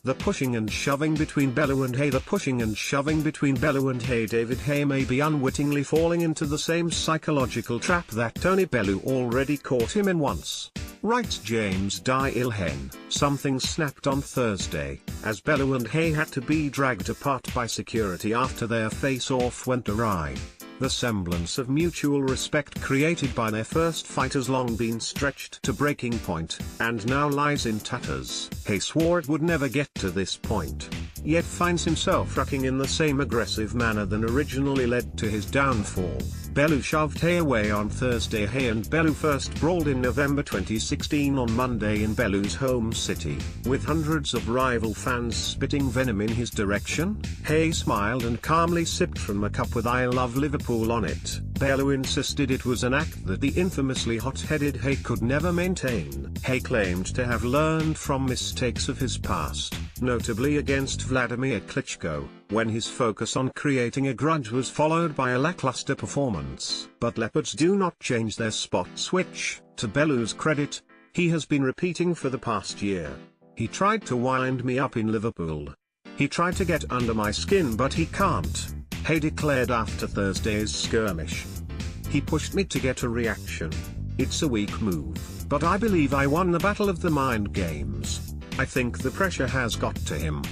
The pushing and shoving between Bellew and Haye. The pushing and shoving between Bellew and Haye. David Haye may be unwittingly falling into the same psychological trap that Tony Bellew already caught him in once. Writes James Dilhen. Something snapped on Thursday, as Bellew and Haye had to be dragged apart by security after their face-off went awry. The semblance of mutual respect created by their first fight has long been stretched to breaking point, and now lies in tatters. Haye swore it would never get to this point, yet finds himself rucking in the same aggressive manner that originally led to his downfall. Bellew shoved Haye away on Thursday. Haye and Bellew first brawled in November 2016 on Monday in Bellew's home city, with hundreds of rival fans spitting venom in his direction. Haye smiled and calmly sipped from a cup with "I love Liverpool" on it. Bellew insisted it was an act that the infamously hot-headed Haye could never maintain. Haye claimed to have learned from mistakes of his past, notably against Vladimir Klitschko, when his focus on creating a grudge was followed by a lackluster performance. But leopards do not change their spots, which, to Bellew's credit, he has been repeating for the past year. "He tried to wind me up in Liverpool. He tried to get under my skin, but he can't," Haye declared after Thursday's skirmish. "He pushed me to get a reaction. It's a weak move, but I believe I won the battle of the mind games. I think the pressure has got to him."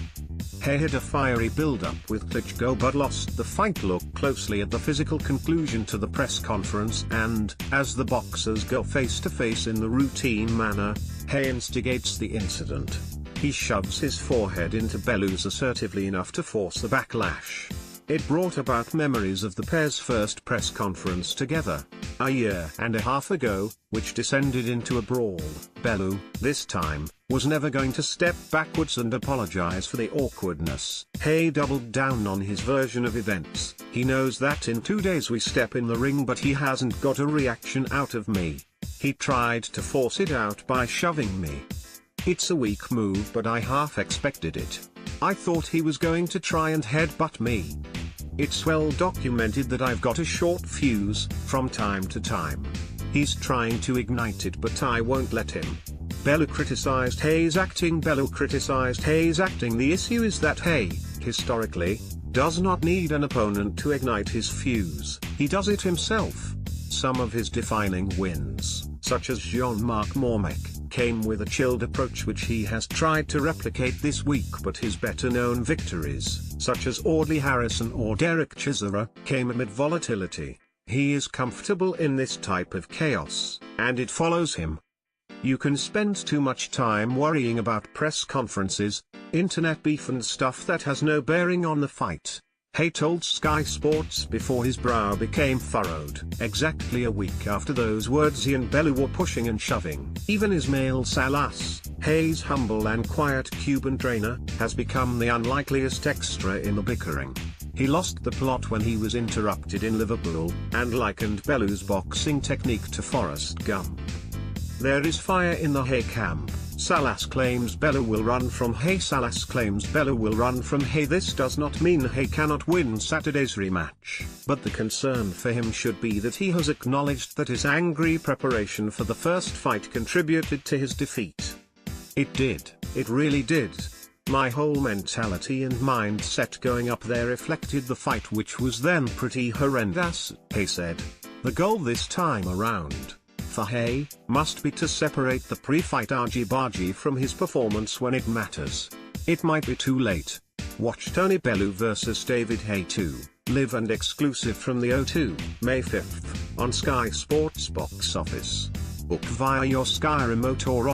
Haye had a fiery build-up with Klitschko but lost the fight. Look closely at the physical conclusion to the press conference, and, as the boxers go face-to-face in the routine manner, Haye instigates the incident. He shoves his forehead into Bellew's assertively enough to force the backlash. It brought about memories of the pair's first press conference together, a year and a half ago, which descended into a brawl. Bellew, this time, was never going to step backwards and apologize for the awkwardness. Haye doubled down on his version of events. "He knows that in 2 days we step in the ring, but he hasn't got a reaction out of me. He tried to force it out by shoving me. It's a weak move, but I half expected it. I thought he was going to try and headbutt me. It's well documented that I've got a short fuse, from time to time. He's trying to ignite it, but I won't let him." Bellew criticized Haye's acting. Bellew criticized Haye's acting. "The issue is that Haye, historically, does not need an opponent to ignite his fuse. He does it himself. Some of his defining wins, such as Jean-Marc Mormec, came with a chilled approach which he has tried to replicate this week, but his better-known victories, such as Audley Harrison or Derek Chisora, came amid volatility. He is comfortable in this type of chaos, and it follows him. You can spend too much time worrying about press conferences, internet beef and stuff that has no bearing on the fight," Haye told Sky Sports before his brow became furrowed. Exactly a week after those words, he and Bellew were pushing and shoving. Even Ismail Salas, Haye's humble and quiet Cuban trainer, has become the unlikeliest extra in the bickering. He lost the plot when he was interrupted in Liverpool, and likened Bellew's boxing technique to Forrest Gump. "There is fire in the Haye camp. Salas claims Bellew will run from Haye. Salas claims Bellew will run from Haye. This does not mean Haye cannot win Saturday's rematch, but the concern for him should be that he has acknowledged that his angry preparation for the first fight contributed to his defeat. It did, it really did. My whole mentality and mindset going up there reflected the fight, which was then pretty horrendous," Haye said. The goal this time around, for Haye, must be to separate the pre-fight argy-bargy from his performance when it matters. It might be too late. Watch Tony Bellew vs David Haye 2, live and exclusive from the O2, May 5th, on Sky Sports Box Office. Book via your Sky remote or